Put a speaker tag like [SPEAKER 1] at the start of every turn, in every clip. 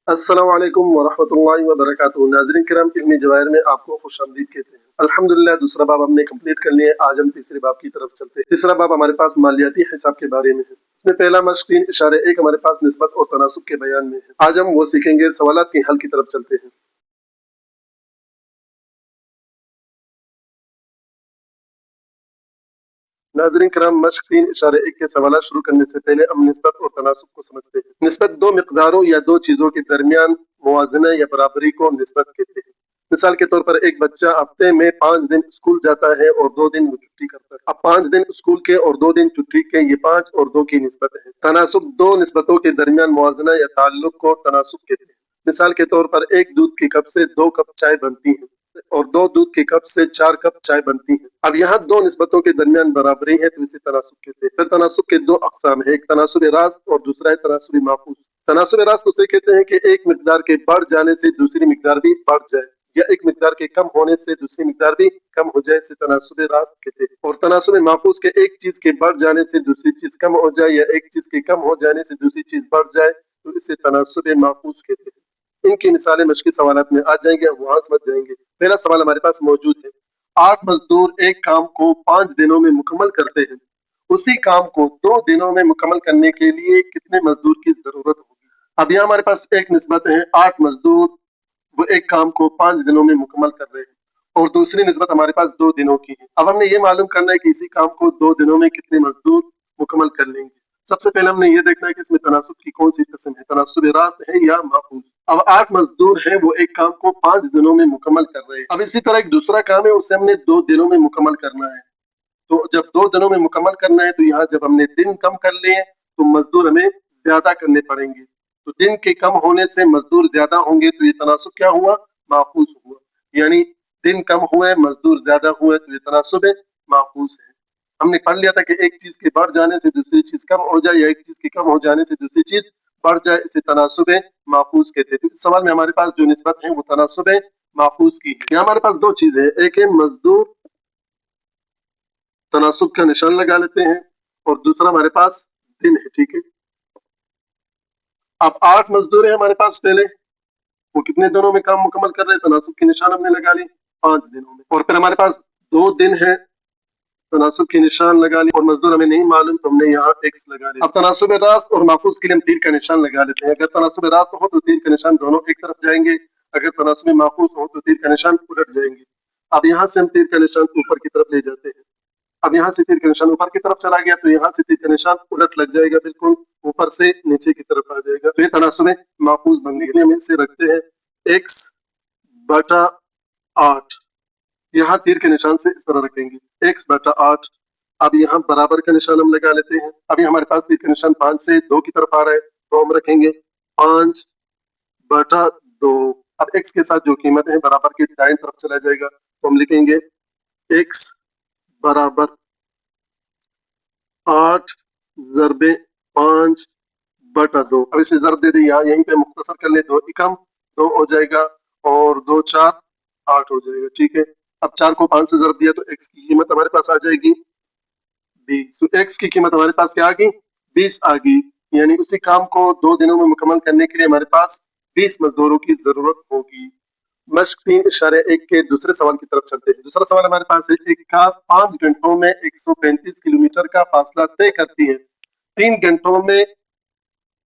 [SPEAKER 1] अस्सलाम वालेकुम वरहमतुल्लाहि वबरकातुहू। नाज़रीन किराम, इल्मी जवाहिर में आपको खुशामदीद कहते हैं। अल्हम्दुलिल्लाह, दूसरा बाब हमने कंप्लीट कर लिया है। आज हम तीसरे बाब की तरफ चलते हैं। तीसरा बाब हमारे पास मालियाती हिसाब के बारे में है। इसमें पहला मश्क 3 हमारे पास निस्बत और तनासुब के बयान में है। आज हम वो सीखेंगे। सवालात के हल की तरफ चलते हैं। नाज़रीन किराम, मश्क 3 के सवाल शुरू करने से पहले हम निस्बत और तनासुब को समझते हैं। निस्बत दो मिकदारों या दो चीजों के दरमियान मुवाजना या बराबरी को निस्बत कहते हैं। मिसाल के तौर पर एक बच्चा हफ्ते में 5 दिन स्कूल जाता है और 2 दिन वो छुट्टी करता है। अब 5 दिन स्कूल के और 2 दिन छुट्टी के, ये 5 और 2 की निस्बत है। तनासुब दो निस्बतों के दरमियान मुवाजना या ताल्लुक को तनासुब कहते हैं। मिसाल के तौर पर एक दूध के कप से 2 कप चाय बनती है और 2 दूध के कप से 4 कप चाय बनती है। अब यहाँ दो निस्बतों के दरमियान बराबरी है, तो इसे तनासुब कहते हैं। फिर तनासुब के दो अकसाम है, एक तनासुब रास्त और दूसरा है तनासुब माकूस। तनासुब रास्त उसे कहते हैं कि एक मिकदार के बढ़ जाने से दूसरी मिकदार भी बढ़ जाए, या एक मिकदार के कम होने से दूसरी मिकदार भी कम हो जाए, इसे तनासुब रास्त कहते हैं। और तनासुब माकूस के एक चीज के बढ़ जाने से दूसरी चीज कम हो जाए, या एक चीज के कम हो जाने से दूसरी चीज बढ़ जाए, तो इसे तनासुब माकूस कहते हैं। इनकी मिसालें मश्की सवालात में आ जाएंगे, हम वहां समझ जाएंगे। पहला सवाल हमारे पास मौजूद है। 8 मजदूर एक काम को 5 दिनों में मुकम्मल करते हैं। उसी काम को 2 दिनों में मुकम्मल करने के लिए कितने मजदूर की जरूरत होगी? अब यहाँ हमारे पास एक निस्बत है, 8 मजदूर वो एक काम को 5 दिनों में मुकम्मल कर रहे हैं, और दूसरी निस्बत हमारे पास 2 दिनों की है। अब हमने ये मालूम करना है कि इसी काम को 2 दिनों में कितने मजदूर मुकम्मल कर लेंगे। सबसे पहले हमने ये देखना है कि इसमें तनासुब की कौन सी किस्म है, तनासुब रास्त है या माकूस। अब 8 मजदूर हैं, वो एक काम को 5 दिनों में मुकम्मल कर रहे हैं। अब इसी तरह एक दूसरा काम है, उसे हमने 2 दिनों में मुकम्मल करना है। तो जब 2 दिनों में मुकम्मल करना है, तो यहाँ जब हमने दिन कम कर लिए तो मजदूर हमें ज्यादा करने पड़ेंगे। तो दिन के कम होने से मजदूर ज्यादा होंगे, तो ये तनासुब क्या हुआ? माकूस हुआ। यानी दिन कम हुए, मजदूर ज्यादा हुए, तो ये तनासुब माकूस है। हमने पढ़ लिया था कि एक चीज के बढ़ जाने से दूसरी चीज कम हो जाए, या एक चीज के कम हो जाने से दूसरी चीज बढ़ जाए, इसे तनासुब माकूस कहते हैं। इस सवाल में हमारे पास जो निस्बत है वो तनासुब माकूस की है। यहाँ हमारे पास दो चीजें हैं, एक है मजदूर, तनासुब का निशान लगा लेते हैं, और दूसरा हमारे पास दिन है। ठीक है, अब 8 मजदूर है हमारे पास, पहले वो कितने दिनों में काम मुकम्मल कर रहे हैं? तनासुब के निशान हमने लगा ली 5 दिनों में। और फिर हमारे पास 2 दिन है, तनासुब के निशान लगा ली, और मजदूर हमें नहीं मालूम, तो हमने यहाँ एक्स लगा लिया। अब तनासुब रास्त और माकूस के लिए हम तीर का निशान लगा लेते हैं। अगर तनासुब रास्त हो तो तीर का निशान दोनों एक तरफ जाएंगे, अगर तनासुब माकूस हो तो तीर का निशान उलट जाएंगे। अब यहाँ से हम तीर का निशान ऊपर की तरफ ले जाते हैं। अब यहाँ से तीर का निशान ऊपर की तरफ चला गया, तो यहाँ से तीर का निशान उलट लग जाएगा, बिल्कुल ऊपर से नीचे की तरफ आ जाएगा। तो ये तनासुब माकूस बन गई। हम इसे रखते हैं एक्स बटा 8। यहाँ तीर के निशान से इस तरह रखेंगे एक्स बटा 8। अब यहाँ बराबर का निशान हम लगा लेते हैं। अभी हमारे पास तीर का निशान 5 से 2 की तरफ आ रहा है, तो हम रखेंगे 5 बटा 2। अब एक्स के साथ जो कीमत है बराबर के दाएं तरफ चला जाएगा, तो हम लिखेंगे एक्स बराबर 8 ज़रबे 5 बटा 2। अब इसे ज़रब दे दें, यहाँ यहीं पे मुख्तसर कर ले, 2 एकम 2 हो जाएगा, और 2 4 8 हो जाएगा। ठीक है, अब 4 को 5 से ज़रब दिया तो एक्स की कीमत हमारे पास आ जाएगी 20। तो एक्स की कीमत हमारे पास क्या आ गई? 20 आ गई। यानी उसी काम को 2 दिनों में मुकम्मल करने के लिए हमारे पास 20 मजदूरों की जरूरत होगी। मश्क 3 के दूसरे सवाल की तरफ चलते हैं। दूसरा सवाल हमारे पास है, एक कार 5 घंटों में 135 किलोमीटर का फासला तय करती है, 3 घंटों में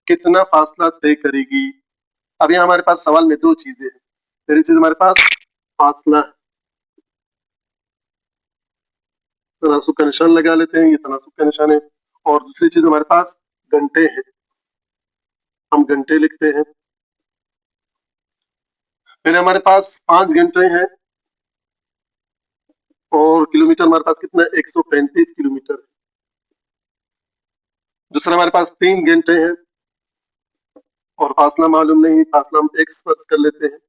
[SPEAKER 1] कितना फासला तय करेगी? अब यहाँ हमारे पास सवाल में दो चीजें हैं। पहली चीज हमारे पास फासला, तनासुब का निशान लगा लेते हैं, ये तनासुब का निशान है। और दूसरी चीज हमारे पास घंटे हैं, हम घंटे लिखते हैं। पहले हमारे पास 5 घंटे हैं, और किलोमीटर हमारे पास कितना है? 135 किलोमीटर। दूसरा हमारे पास 3 घंटे हैं, और फासला मालूम नहीं, फासला हम एक्स फर्ज कर लेते हैं।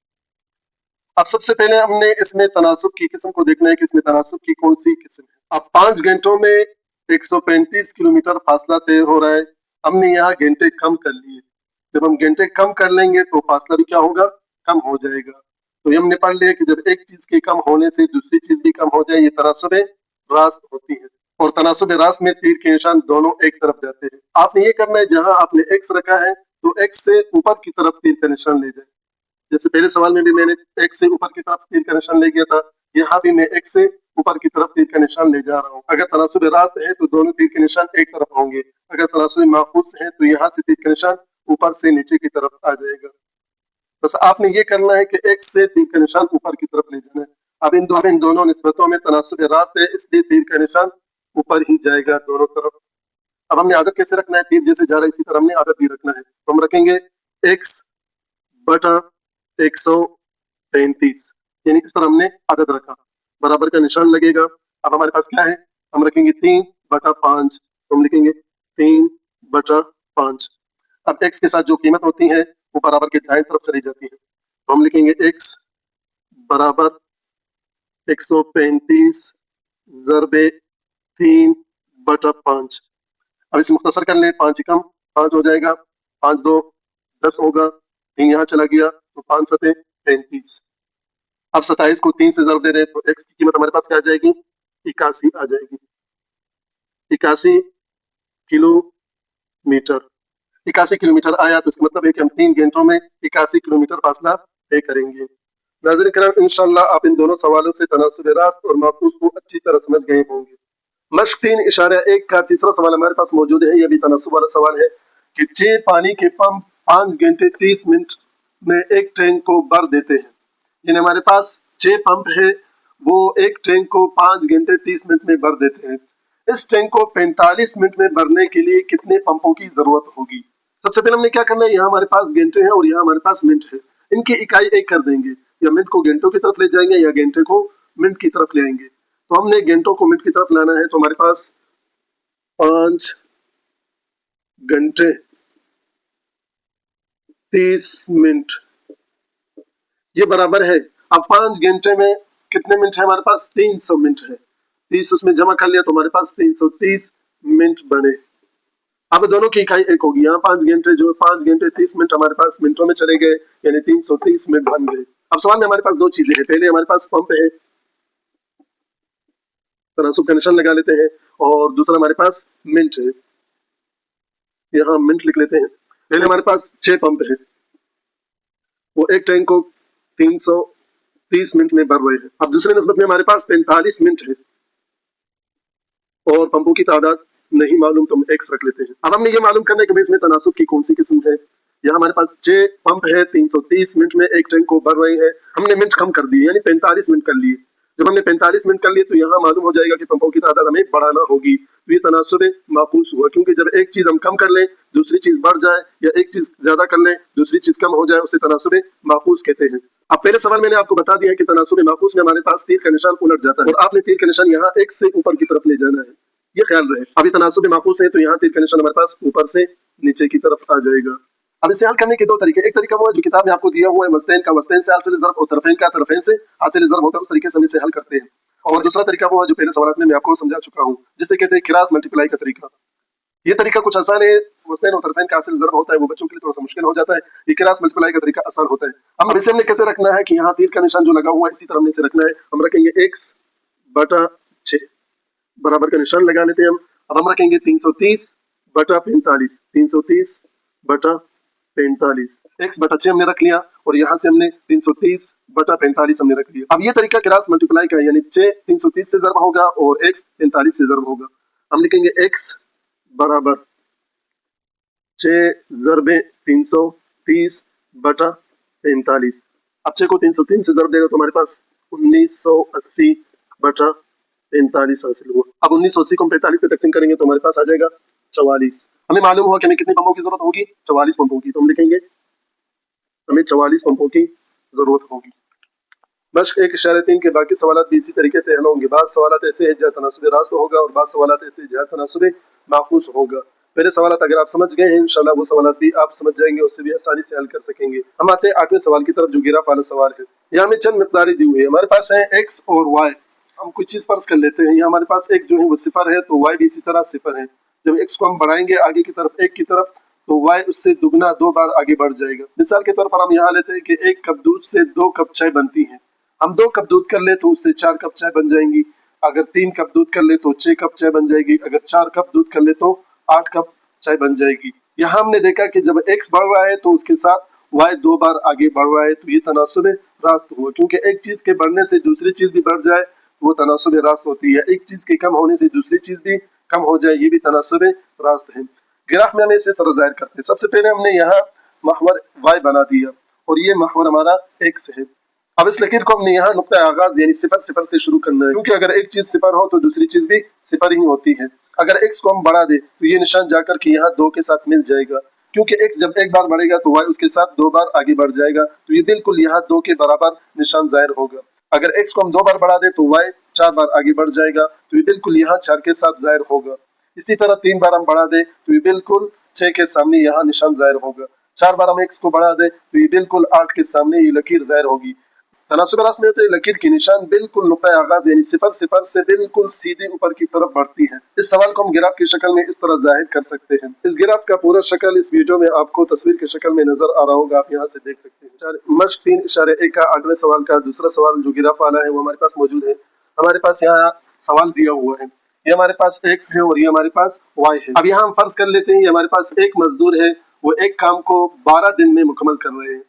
[SPEAKER 1] अब सबसे पहले हमने इसमें तनासुब की किस्म को देखना है कि इसमें तनासुब की कौन सी किस्म है। अब 5 घंटों में 135 किलोमीटर फासला तय हो रहा है, हमने यहाँ घंटे कम कर लिए। जब हम घंटे कम कर लेंगे तो फासला भी क्या होगा? कम हो जाएगा। तो ये हमने पढ़ लिया कि जब एक चीज के कम होने से दूसरी चीज भी कम हो जाए, ये तनासुब रास्त होती है। और तनासुब रास्त में तीर के निशान दोनों एक तरफ जाते हैं। आपने ये करना है, जहां आपने एक्स रखा है तो x से ऊपर की तरफ तीर का निशान ले जाए। जैसे पहले सवाल में भी मैंने x से ऊपर की तरफ तीर का निशान ले गया था, यहाँ भी मैं x से ऊपर की तरफ तीर का निशान ले जा रहा हूँ। अगर तनासुब रास्त है तो दोनों तीर के निशान एक तरफ होंगे, अगर तनासुब माखूस है तो यहाँ से तीर का निशान ऊपर से नीचे की तरफ आ जाएगा। बस आपने ये करना है कि x से तीर का निशान ऊपर की तरफ ले जाना है। अब इन दोनों निस्बतों में तनासुब रास्त है, इसलिए तीर का निशान ऊपर ही जाएगा दोनों तरफ। अब हमने आदत कैसे रखना है, तीर जैसे जा रहा है इसी तरह हमने आदत भी रखना है। तो हम रखेंगे x बटा 135, यानी किस तरह हमने आदत रखा, बराबर का निशान लगेगा। अब हमारे पास क्या है, हम रखेंगे 3/5, तो हम लिखेंगे 3/5। अब x के साथ जो कीमत होती है वो बराबर के दाएं तरफ चली जाती है, तो हम लिखेंगे x बराबर 135 ज़रबे 3/5। अब इसे मुख्तसर कर लें, 5 कम 5 हो जाएगा, 5 2 10 होगा, 3 यहाँ चला गया तो 5 7 35। अब 27 को 3 से ज़रब दे दें तो x की कीमत हमारे पास क्या आ जाएगी, 81 आ जाएगी। 81 किलोमीटर, 81 किलोमीटर आया तो इसका मतलब है कि हम 3 घंटों में 81 किलोमीटर फासला तय करेंगे। नाज़रीन किराम, इंशाअल्लाह आप इन दोनों सवालों से तनासुब रास्त और माखूज को अच्छी तरह समझ गए होंगे। मश्क 3.1 का तीसरा सवाल हमारे पास मौजूद है, यह भी तनासुब वाला सवाल है कि 6 पानी के पंप 5 घंटे 30 मिनट में एक टैंक को भर देते हैं। यानी हमारे पास 6 पंप है, वो एक टैंक को 5 घंटे 30 मिनट में भर देते हैं। इस टैंक को 45 मिनट में भरने के लिए कितने पंपों की जरूरत होगी। सबसे पहले हमने क्या करना है, यहाँ हमारे पास घंटे हैं और यहाँ हमारे पास मिनट है, इनकी इकाई एक कर देंगे, या मिनट को घंटों की तरफ ले जाएंगे या घंटे को मिनट की तरफ ले आएंगे। तो हमने घंटों को मिनट की तरफ लाना है, तो हमारे पास 5 घंटे 30 मिनट ये बराबर है। अब 5 घंटे में कितने मिनट है हमारे पास, 300 मिनट है, 30 उसमें जमा कर लिया तो हमारे पास 330 मिनट बने। अब दोनों की इकाई एक होगी, यहाँ 5 घंटे जो 5 घंटे 30 मिनट हमारे पास मिनटों में चले गए, यानी 330 मिनट बन गए। अब सवाल में हमारे पास दो चीजें हैं, पहले हमारे पास पंप है, तनासुब का निशान लगा लेते हैं, और दूसरा हमारे पास मिनट है, यहाँ मिनट लिख लेते हैं। पहले हमारे पास 6 पंप है, वो एक टैंक को 330 मिनट में भर रहे हैं। अब दूसरे निस्बत में हमारे पास 45 मिनट है और पंपों की तादाद नहीं मालूम, तो हम एक्स रख लेते हैं। अब हमने ये मालूम करने के लिए इसमें तनासुब की कौन सी किस्म है। यहाँ हमारे पास 6 पंप है, 330 मिनट में एक टैंक को भर रहे हैं, हमने मिनट कम कर दिए यानी 45 मिनट कर लिए। जब हमने 45 मिनट कर लिए तो यहाँ मालूम हो जाएगा कि पंपों की तादाद हमें बढ़ाना होगी, तो ये तनासुब माकूस हुआ, क्योंकि जब एक चीज हम कम कर लें दूसरी चीज बढ़ जाए, या एक चीज ज्यादा कर लें दूसरी चीज कम हो जाए, उसे तनासुब माकूस कहते हैं। अब पहले सवाल मैंने आपको बता दिया कि तनासुब माकूस में हमारे पास तीर का निशान उलट जाता है और आपने तीर का निशान यहाँ एक से ऊपर की तरफ ले जाना है, ये ख्याल रहे। अभी तनासुब माकूस है तो यहाँ तीर का निशान हमारे पास ऊपर से नीचे की तरफ आ जाएगा। अब इसे हल करने के दो तरीके, एक तरीका वो है जो किताब में आपको दिया हुआ है, वस्तेन का वस्तेन से हासिल ज़र्ब और तरफेन का तरफेन से हासिल ज़र्ब होता है, उस तरीके से हम इसे हल करते हैं। और दूसरा तरीका वो है जो पहले सवाल में मैं आपको समझा चुका हूँ, जिसे कहते हैं किरास मल्टीप्लाई का तरीका। ये तरीका कुछ आसान है, वस्तेन और तरफेन का हासिल ज़र्ब होता है, वो बच्चों के लिए थोड़ा सा मुश्किल हो जाता है। ये किरास मल्टीप्लाई का तरीका आसान होता है। अब इसे हमने कैसे रखना है कि यहाँ तीर का निशान जो लगा हुआ है इसी तरह हमने इसे रखना है। हम रखेंगे x बटा 6 बराबर का निशान लगा लेते हैं हम। अब हम रखेंगे 330 बटा 45, 330 बटा 45, x बटा 6 हमने रख लिया और यहाँ से हमने 330 बटा 45 हमने रख लिया। अब ये तरीका किरास मल्टीप्लाई का है, यानी 6 330 से ज़र्ब होगा और x 45 से ज़र्ब होगा। हम लिखेंगे x बराबर 6 ज़रबे 330 बटा 45। अब 6 को 303 से ज़र्ब देगा तो हमारे पास 1980 बटा 45 हासिल हुआ। अब 1980 को हम 45 पे तकसीम करेंगे तो हमारे पास आ जाएगा 44। हमें मालूम हुआ कि हमें कितने पंपों की जरूरत होगी, 44 पंपों की, तो हम लिखेंगे हमें 44 पंपों की जरूरत होगी। बस 1.3 के बाकी सवाल भी इसी तरीके से हल होंगे। बाद सवाल ऐसे हैं जहाँ तनासुब रास्त होगा और बाद सवाल ऐसे जहाँ तनासुब माकूस होगा। पहले सवाल अगर आप समझ गए हैं इंशाल्लाह वो सवाल भी आप समझ जाएंगे, उससे भी आसानी से हल कर सकेंगे। हम आते हैं 8वें सवाल की तरफ जो गिराफ वाला सवाल है। यहाँ हमें चंद मिकदारें दी हुई है, हमारे पास है x और y। हम कुछ चीज फर्ज कर लेते हैं, यहाँ हमारे पास एक जो है वो सिफर है तो y भी इसी तरह सिफर है। जब x को हम बढ़ाएंगे आगे की तरफ एक की तरफ तो y उससे दुगना 2 बार आगे बढ़ जाएगा। मिसाल के तौर पर हम यहाँ लेते हैं कि 1 कप दूध से 2 कप चाय बनती है। हम 2 कप दूध कर ले तो उससे 4 कप चाय बन जाएंगी। अगर 3 कप दूध कर ले तो 6 कप चाय बन जाएगी। अगर 4 कप दूध कर ले तो 8 कप चाय बन जाएगी। यहाँ हमने देखा कि जब x बढ़ रहा है तो उसके साथ y 2 बार आगे बढ़ रहा है, तो ये तनासुब रास्त हुआ। क्योंकि एक चीज के बढ़ने से दूसरी चीज भी बढ़ जाए वो तनासुब रास्त होती है, एक चीज के कम होने से दूसरी चीज भी कम हो जाए ये भी तनासुब रास्त है। ग्राफ में हमें इसी तरह जाहिर करते हैं। सबसे पहले हमने यहाँ महवर y बना दिया और ये महवर हमारा x है। अब इस लकीर को हमने यहाँ नुक्ता आगाज यानी सिफर सिफर से शुरू करना है, क्योंकि अगर एक चीज सिफर हो तो दूसरी चीज भी सिफर ही होती है। अगर x को हम बढ़ा दे तो ये निशान जाकर के यहाँ 2 के साथ मिल जाएगा, क्योंकि x जब एक बार बढ़ेगा तो y उसके साथ 2 बार आगे बढ़ जाएगा, तो ये बिल्कुल यहाँ 2 के बराबर निशान जाहिर होगा। अगर x को हम 2 बार बढ़ा दे तो y 4 बार आगे बढ़ जाएगा, तो ये बिल्कुल यहाँ 4 के साथ जाहिर होगा। इसी तरह 3 बार हम बढ़ा दे तो ये बिल्कुल 6 के सामने यहाँ निशान जाहिर होगा। 4 बार हम x को बढ़ा दे तो ये बिल्कुल 8 के सामने ये लकीर जाहिर होगी। तनासुब रास्त में होते लकीर की निशान बिल्कुल नुक्ता आगाज यानी सिफर सिफर से बिल्कुल सीधे ऊपर की तरफ बढ़ती है। इस सवाल को हम ग्राफ की शक्ल में इस तरह जाहिर कर सकते हैं। इस ग्राफ का पूरा शक्ल इस वीडियो में आपको तस्वीर की शक्ल में नजर आ रहा होगा, आप यहाँ से देख सकते हैं। मश्क 3.1 का 8वें सवाल का दूसरा सवाल जो ग्राफ वाला है वो हमारे पास मौजूद है। हमारे पास यहाँ सवाल दिया हुआ है, ये हमारे पास x है और ये हमारे पास y है। अब यहाँ हम फर्ज कर लेते हैं ये हमारे पास एक मजदूर है, वो एक काम को 12 दिन में मुकम्मल कर रहे हैं।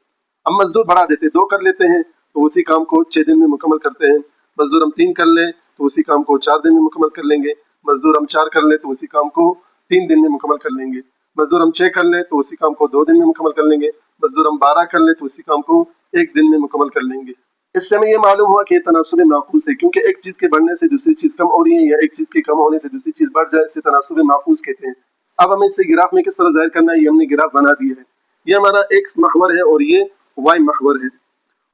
[SPEAKER 1] हम मजदूर बढ़ा देते 2 कर लेते हैं तो उसी काम को 6 दिन में मुकम्मल करते हैं। मजदूर हम 3 कर ले तो उसी काम को 4 दिन में मुकम्मल कर लेंगे। मजदूर हम 4 कर ले तो उसी काम को 3 दिन में मुकम्मल कर लेंगे। मजदूर हम 6 कर ले तो उसी काम को 2 दिन में मुकम्मल कर लेंगे। मजदूर हम 12 कर ले तो उसी काम को 1 दिन में मुकम्मल कर लेंगे। इससे हमें ये मालूम हुआ कि तनासुब माकूस है, क्योंकि एक चीज के बढ़ने से दूसरी चीज कम हो रही है या एक चीज के कम होने से दूसरी चीज बढ़ जाए, इसे तनासुब माकूस कहते हैं। अब हमें इसे ग्राफ में किस तरह जाहिर करना है, ये हमने ग्राफ बना दिया है। ये हमारा x महवर है और ये y महवर है।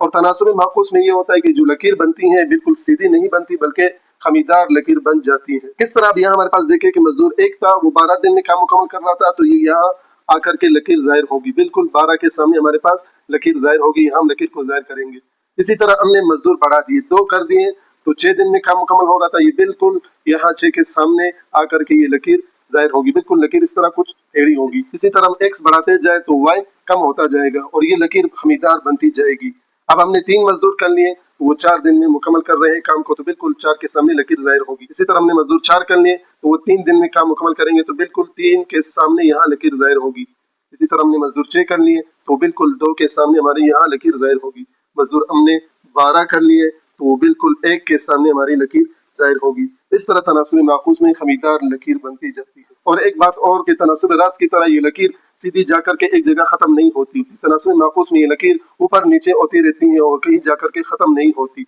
[SPEAKER 1] और तनासुब माकूस में ये होता है कि जो लकीर बनती है बिल्कुल सीधी नहीं बनती बल्कि खमीदार लकीर बन जाती है। किस तरह अब यहाँ हमारे पास देखे कि मजदूर एक था, वो 12 दिन में काम मुकम्मल कर रहा था, तो ये यहाँ आकर के लकीर जाहिर होगी, बिल्कुल 12 के सामने हमारे पास लकीर जाहिर होगी, यहाँ हम लकीर को जाहिर करेंगे। इसी तरह हमने मजदूर बढ़ा दिए 2 कर दिए तो 6 दिन में काम मुकम्मल हो रहा था, ये बिल्कुल यहाँ 6 के सामने आकर के ये लकीर जाहिर होगी, बिल्कुल लकीर इस तरह कुछ टेढ़ी होगी। इसी तरह हम x बढ़ाते जाए तो y कम होता जाएगा और ये लकीर खमीदार बनती जाएगी। अब हमने 3 मजदूर कर लिए तो वो 4 दिन में मुकम्मल कर रहे हैं काम को, तो बिल्कुल 4 के सामने लकीर जाहिर होगी। इसी तरह हमने मजदूर 4 कर लिए तो वो 3 दिन में काम मुकम्मल करेंगे, तो बिल्कुल 3 के सामने यहाँ लकीर जाहिर होगी। इसी तरह हमने मजदूर 6 कर लिए तो बिल्कुल 2 के सामने हमारे यहाँ लकीर जाहिर होगी। मजदूर हमने 12 कर लिए तो वो बिल्कुल 1 के सामने हमारी लकीर जाहिर होगी। इस तरह तनासुब माकूस में खमीदार लकीर बनती जाती है। और एक बात और कि तनासुब रास्त की तरह ये लकीर सीधी जाकर के एक जगह खत्म नहीं होती। तनासुब माकूस में ये लकीर ऊपर नीचे होती रहती है और कहीं जाकर के खत्म नहीं होती।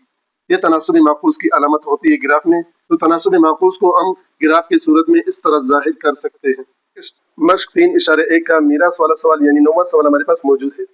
[SPEAKER 1] ये तनासुब माकूस की अलामत होती है ग्राफ में। तो तनासुब माकूस को हम ग्राफ की सूरत में इस तरह जाहिर कर सकते हैं। मश्क 3.1 का मीरास वाला सवाल यानी 9वां सवाल हमारे पास मौजूद है।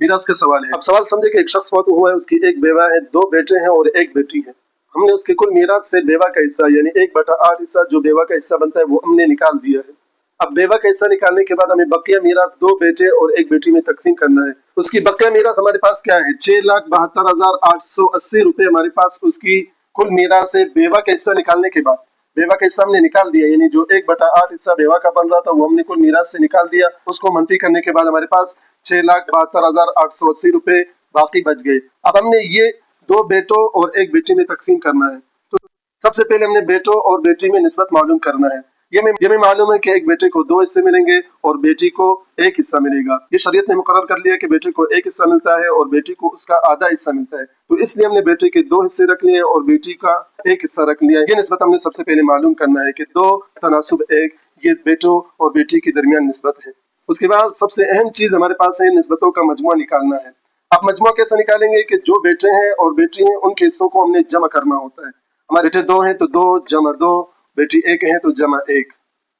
[SPEAKER 1] मीरास का सवाल है। अब सवाल समझे कि एक शख्स फौत हुआ है, उसकी एक बेवा है, 2 बेटे हैं और 1 बेटी है। हमने उसके कुल मीरास से बेवा का हिस्सा यानी 1/8 हिस्सा जो बेवा का हिस्सा बनता है वो हमने निकाल दिया है। अब बेवा का हिस्सा निकालने के बाद हमें बकिया मीरास 2 बेटे और 1 बेटी में तकसीम करना है। उसकी बकिया मीरास हमारे पास क्या है, 6,72,880 रुपए हमारे पास उसकी कुल मीरास है। बेवा का हिस्सा निकालने के बाद बेवा का हिस्सा हमने निकाल दिया, यानी जो 1/8 हिस्सा बेवा का बन रहा था वो हमने कुल मीरास से निकाल दिया। उसको मनफी करने के बाद हमारे पास 6,72,880 रुपए बाकी बच गए। अब हमने ये 2 बेटों और 1 बेटी में तकसीम करना है। तो सबसे पहले हमने बेटों और बेटी में निस्बत मालूम करना है। ये में मालूम है कि एक बेटे को 2 हिस्से मिलेंगे और बेटी को 1 हिस्सा मिलेगा। ये शरीयत ने मुकर्रर कर लिया कि बेटे को 1 हिस्सा मिलता है और बेटी को उसका आधा हिस्सा मिलता है। तो इसलिए हमने बेटे के 2 हिस्से रख लिए और बेटी का 1 हिस्सा रख लिया। ये निस्बत हमने सबसे पहले मालूम करना है कि 2 तनासुब 1 ये बेटों और बेटी के दरमियान निस्बत है। उसके बाद सबसे अहम चीज हमारे पास है निस्बतों का मजमुआ निकालना है। अब मजमुआ कैसे निकालेंगे कि जो बेटे हैं और बेटी हैं उनके हिस्सों को हमने जमा करना होता है। हमारे बेटे 2 हैं तो 2 जमा 2, बेटी 1 है तो जमा 1।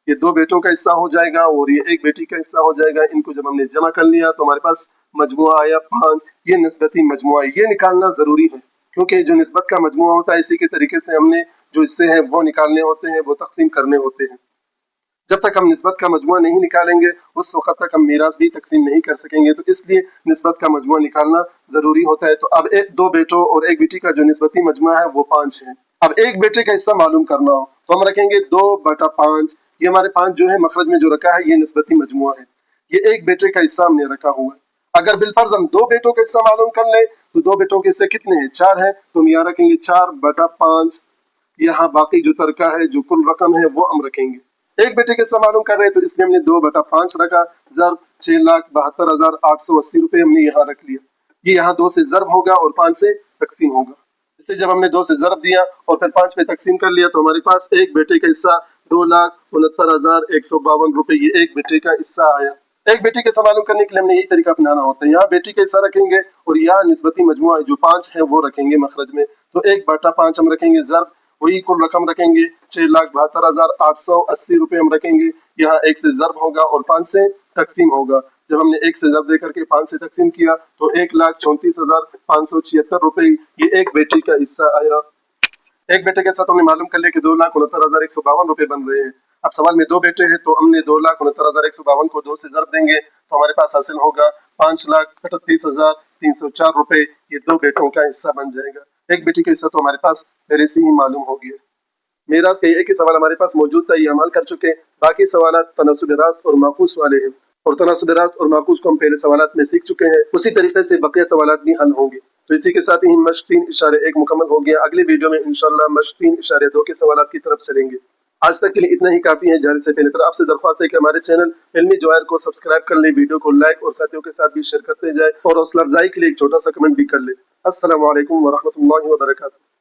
[SPEAKER 1] ये 2 बेटों का हिस्सा हो जाएगा और ये 1 बेटी का हिस्सा हो जाएगा। इनको जब हमने जमा कर लिया तो हमारे पास मजमुआ आया 5। ये निस्बती मजमुआ, ये निकालना जरूरी है क्योंकि जो निस्बत का मजमुआ होता है इसी के तरीके से हमने जो हिस्से हैं वो निकालने होते हैं, वो तकसीम करने होते हैं। जब तक हम निस्बत का मजमुआ नहीं निकालेंगे उस वक्त तक हम मीरास भी तकसीम नहीं कर सकेंगे। तो इसलिए निस्बत का मजमुआ निकालना जरूरी होता है। तो अब 2 बेटों और 1 बेटी का जो निस्बती मजमुआ है वो 5 है। अब 1 बेटे का हिस्सा मालूम करना हो तो हम रखेंगे 2/5। ये हमारे 5 जो है मखरज में जो रखा है ये निस्बती मजमुआ है। ये 1 बेटे का हिस्सा हमने रखा हुआ है। अगर बिलफर्ज हम 2 बेटों का हिस्सा मालूम कर ले तो 2 बेटों के हिस्से कितने हैं, 4 है, तो हम यहाँ रखेंगे 4/5। यहाँ बाकी जो तरका है जो कुल रकम है वो हम रखेंगे। एक बेटे के हिस्सा मालूम कर रहे हैं तो इसलिए हमने 2/5 रखा, ज़र्ब 6,72,880 रुपये हमने यहाँ रख लिया। ये यहाँ 2 से ज़र्ब होगा और 5 से तकसीम होगा। इसे जब हमने 2 से ज़र्ब दिया और फिर 5 पे तकसीम कर लिया तो हमारे पास एक बेटे का हिस्सा 2,69,152 रुपये, ये एक बेटे का हिस्सा आया। एक बेटी के हिस्सा मालूम करने के लिए हमने यही तरीका अपनाना होता है। यहाँ बेटी का हिस्सा रखेंगे और यहाँ निस्बती मजमुआ जो 5 है वो रखेंगे मखरज में, तो 1/5 हम रखेंगे ज़र्ब, वही कुल रकम रखेंगे 6,72,880 रुपये हम रखेंगे। यहाँ 1 से ज़र्ब होगा और 5 से तकसीम होगा। जब हमने 1 से ज़र्ब दे करके 5 से तकसीम किया तो 1,34,576 रुपये ये एक बेटी का हिस्सा आया। एक बेटे के साथ हमने मालूम कर लिया कि 2,69,152 रुपये बन रहे हैं। अब सवाल में 2 बेटे हैं तो हमने 2,69,152 को 2 से ज़र्ब देंगे तो हमारे पास हासिल होगा 5,38,304 रुपये, ये 2 बेटों का हिस्सा बन जाएगा। एक बेटी का हिस्सा तो हमारे पास पहले से ही मालूम हो गया। मीरास के एक ही सवाल हमारे पास मौजूद था, ये हम हल कर चुके हैं। बाकी सवालात तनासुब रास्त और माकूस वाले हैं और तनासुब रास्त और माकूस को हम पहले सवालात में सीख चुके हैं, उसी तरीके से बकिया सवालात भी हल होंगे। तो इसी के साथ ही मश्क 3.1 मुकम्मल हो गया। अगली वीडियो में इंशाल्लाह मश्क 3.2 के सवालात की तरफ चलेंगे। आज तक के लिए इतना ही काफी है। जाने से पहले पर आपसे दरख्वास्त है कि हमारे चैनल इल्मी जवाहिर को सब्सक्राइब कर ले, वीडियो को लाइक और साथियों के साथ भी शेयर करते जाए और हौसला अफजाई के लिए एक छोटा सा कमेंट भी कर ले। अस्सलामु अलैकुम वरहमतुल्लाहि वबरकातुहू।